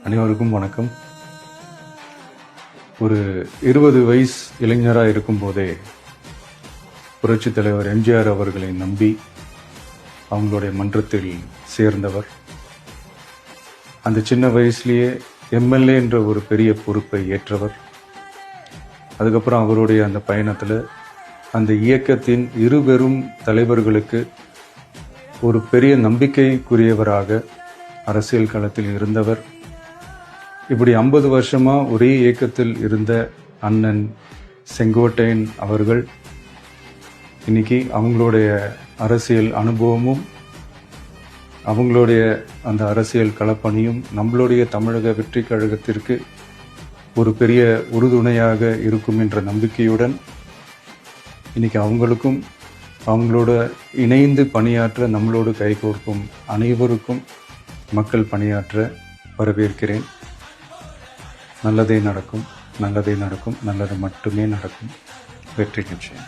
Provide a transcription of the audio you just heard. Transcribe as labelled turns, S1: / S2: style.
S1: அனைவருக்கும் வணக்கம். ஒரு 20 வயசு இளைஞராக இருக்கும்போதே புரட்சித் தலைவர் எம்ஜிஆர் அவர்களை நம்பி அவங்களுடைய மன்றத்தில் சேர்ந்தவர். அந்த சின்ன வயசுலேயே எம்எல்ஏ என்ற ஒரு பெரிய பொறுப்பை ஏற்றவர். அதுக்கப்புறம் அவருடைய அந்த பயணத்தில் அந்த இயக்கத்தின் இருபெரும் தலைவர்களுக்கு ஒரு பெரிய நம்பிக்கைக்குரியவராக அரசியல் களத்தில் இருந்தவர். இப்படி 50 வருஷமா ஒரே இயக்கத்தில் இருந்த அண்ணன் செங்கோட்டையன் அவர்கள் இன்னைக்கு அவங்களுடைய அரசியல் அனுபவமும் அவங்களுடைய அந்த அரசியல் களப்பணியும் நம்மளுடைய தமிழக வெற்றி கழகத்திற்கு ஒரு பெரிய உறுதுணையாக இருக்கும் என்ற நம்பிக்கையுடன் இன்னைக்கு அவங்களுக்கும் அவங்களோட இணைந்து பணியாற்ற நம்மளோடு கைகோர்க்கும் அனைவருக்கும் மக்கள் பணியாற்ற வரவேற்கிறேன். நல்லதே நடக்கும், நல்லதே நடக்கும், நல்லது மட்டுமே நடக்கும். வெற்றி நிச்சயம்.